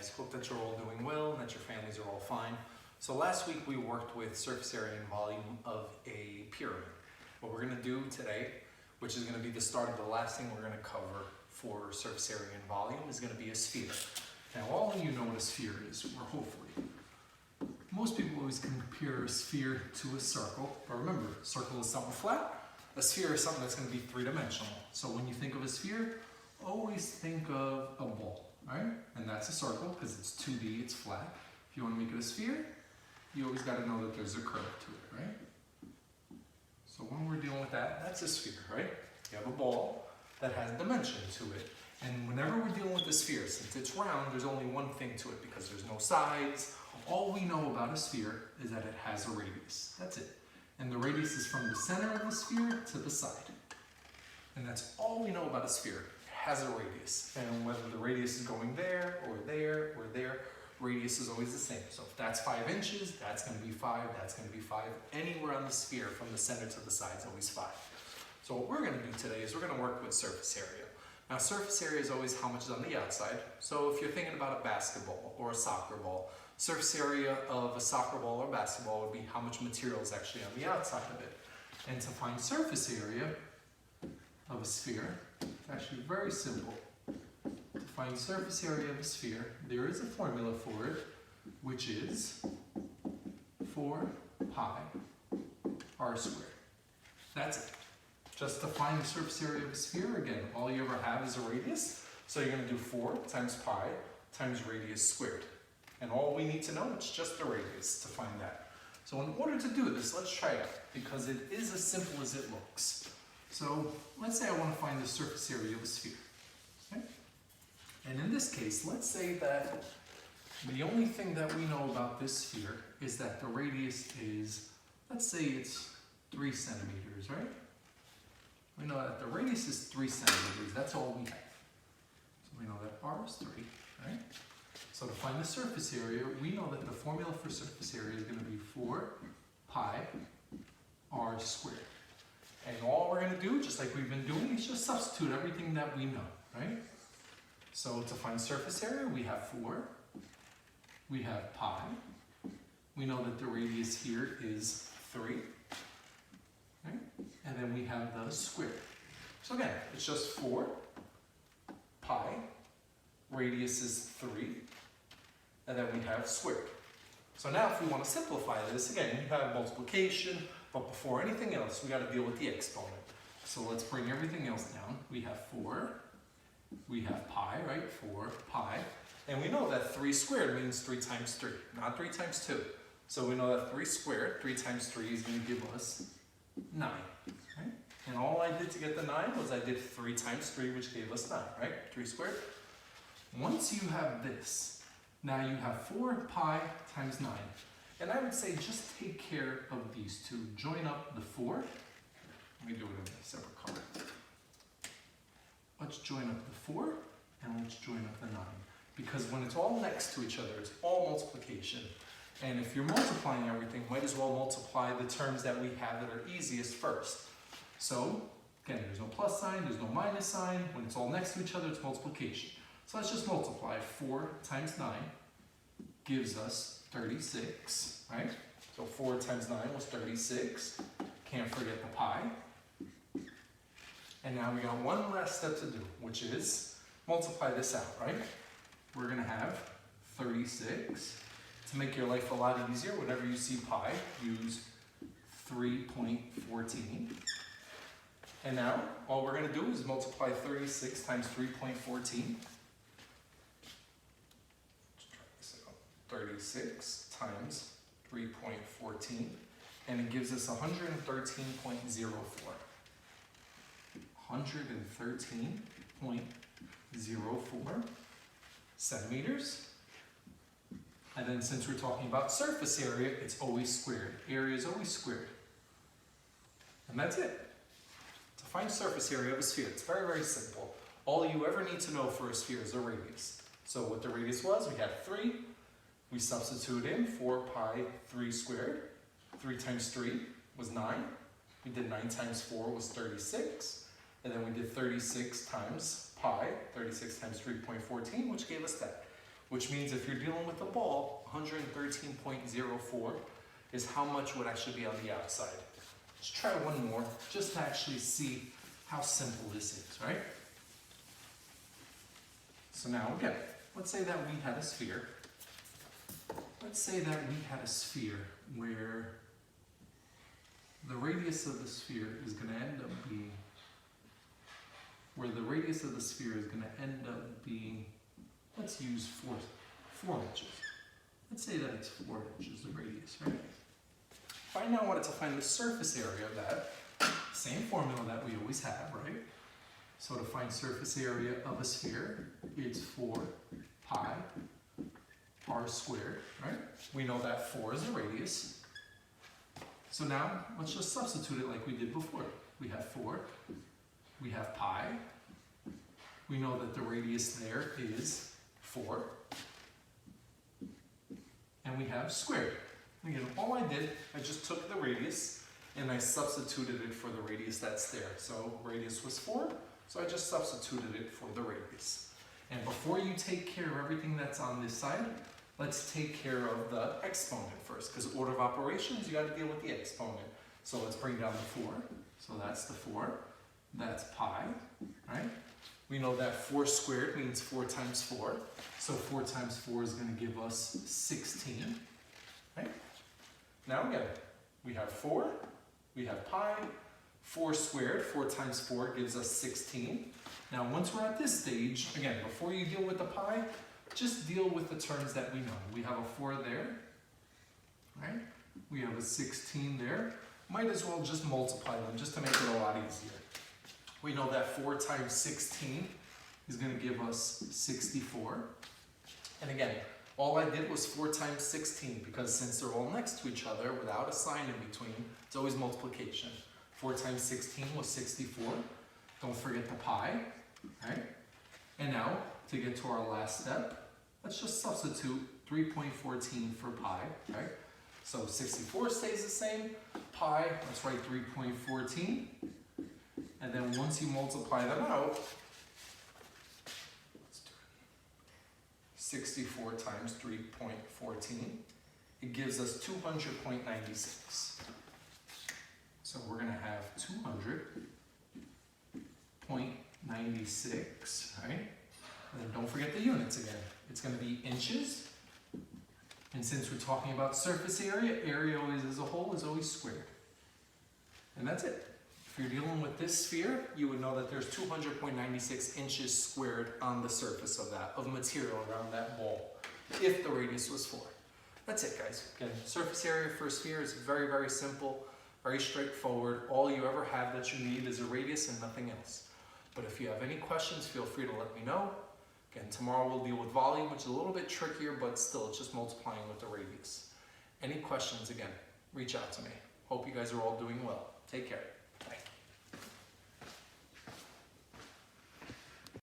guys. Hope that you're all doing well and that your families are all fine. So last week we worked with surface area and volume of a pyramid. What we're going to do today, which is going to be the start of the last thing we're going to cover for surface area and volume, is going to be a sphere. Now all of you know what a sphere is, or hopefully. Most people always compare a sphere to a circle, but remember, a circle is something flat. A sphere is something that's going to be three-dimensional. So when you think of a sphere, always think of a ball, right? And that's a circle because it's 2D, it's flat. If you want to make it a sphere, you always got to know that there's a curve to it, right? So when we're dealing with that, that's a sphere, right? You have a ball that has dimension to it. And whenever we're dealing with a sphere, since it's round, there's only one thing to it because there's no sides. All we know about a sphere is that it has a radius. That's it. And the radius is from the center of the sphere to the side. And that's all we know about a sphere. It has a radius. And whether the radius is going there, or there, or there, radius is always the same. So if that's 5 inches, that's going to be 5, that's going to be 5. Anywhere on the sphere from the center to the side is always 5. So what we're going to do today is we're going to work with surface area. Now surface area is always how much is on the outside. So if you're thinking about a basketball or a soccer ball, surface area of a soccer ball or basketball would be how much material is actually on the outside of it. And to find surface area of a sphere, it's actually very simple. To find surface area of a sphere, there is a formula for it, which is 4 pi r squared. That's it. Just to find the surface area of a sphere, again, all you ever have is a radius. So you're going to do 4 times pi times radius squared. And all we need to know is just the radius to find that. So in order to do this, let's try it, because it is as simple as it looks. So let's say I want to find the surface area of a sphere. Okay? And in this case, let's say that the only thing that we know about this sphere is that the radius is, let's say it's 3 centimeters, right? We know that the radius is 3 centimeters. That's all we have. So we know that r is 3, right? So to find the surface area, we know that the formula for surface area is going to be 4 pi r squared. And all we're going to do, just like we've been doing, is just substitute everything that we know, right? So to find surface area, we have 4, we have pi, we know that the radius here is 3, right? And then we have the square. So again, it's just 4 pi, radius is 3, and then we have squared. So now if we want to simplify this, again, you have multiplication, but before anything else, we got to deal with the exponent. So let's bring everything else down. We have 4, we have pi, right? 4 pi, and we know that 3 squared means 3 times 3, not 3 times 2. So we know that 3 squared, 3 times 3 is going to give us 9, right? And all I did to get the 9 was I did 3 times 3, which gave us 9, right? 3 squared. Once you have this, now you have 4 pi times 9. And I would say just take care of these two. Join up the 4. Let me do it in a separate color. Let's join up the 4 and let's join up the 9. Because when it's all next to each other, it's all multiplication. And if you're multiplying everything, might as well multiply the terms that we have that are easiest first. So, again, there's no plus sign, there's no minus sign. When it's all next to each other, it's multiplication. So let's just multiply. 4 times 9 gives us 36, right? So 4 times 9 was 36. Can't forget the pi. And now we got one last step to do, which is multiply this out, right? We're going to have 36. To make your life a lot easier, whenever you see pi, use 3.14. And now, all we're going to do is multiply 36 times 3.14. 36 times 3.14, and it gives us 113.04. 113.04 centimeters. And then since we're talking about surface area, it's always squared. Area is always squared. And that's it. To find surface area of a sphere, it's very, very simple. All you ever need to know for a sphere is a radius. So what the radius was, we had 3. We substitute in 4 pi 3 squared. 3 times 3 was 9. We did 9 times 4 was 36. And then we did 36 times pi, 36 times 3.14, which gave us that. which means if you're dealing with a ball, 113.04 is how much would actually be on the outside. Let's try one more, just to actually see how simple this is, right? So now again, let's say that we had a sphere. Let's say that we had a sphere where the radius of the sphere is going to end up being, let's use 4 inches. Let's say that it's 4 inches, the radius, right? If I now wanted to find the surface area of that, same formula that we always have, right? So to find surface area of a sphere, it's 4 pi r squared, right? We know that 4 is the radius. So now, let's just substitute it like we did before. We have 4, we have pi, we know that the radius there is 4, and we have squared. Again, all I did, I just took the radius and I substituted it for the radius that's there. So radius was 4, so I just substituted it for the radius. And before you take care of everything that's on this side, let's take care of the exponent first, because order of operations, you got to deal with the exponent. So let's bring down the 4. So that's the 4. That's pi, right? We know that 4 squared means 4 times 4. So 4 times 4 is going to give us 16, right? Now again, we have 4, we have pi, 4 squared, 4 times 4 gives us 16. Now once we're at this stage, again, before you deal with the pi, just deal with the terms that we know. We have a 4 there, right? We have a 16 there. Might as well just multiply them just to make it a lot easier. We know that 4 times 16 is going to give us 64. And again, all I did was 4 times 16 because since they're all next to each other without a sign in between, it's always multiplication. 4 times 16 was 64. Don't forget the pi, right? And now, to get to our last step, let's just substitute 3.14 for pi, right? So 64 stays the same. Pi, let's write 3.14. And then once you multiply them out, 64 times 3.14, it gives us 200.96. So we're going to have 200.96, right? And then don't forget the units again. It's going to be inches. And since we're talking about surface area, area always as a whole is always squared. And that's it. If you're dealing with this sphere, you would know that there's 200.96 inches squared on the surface of that, of material around that ball, if the radius was 4. That's it, guys. Again, surface area for a sphere is very, very simple, very straightforward. All you ever have that you need is a radius and nothing else. But if you have any questions, feel free to let me know. Again, tomorrow we'll deal with volume, which is a little bit trickier, but still it's just multiplying with the radius. Any questions, again, reach out to me. Hope you guys are all doing well. Take care.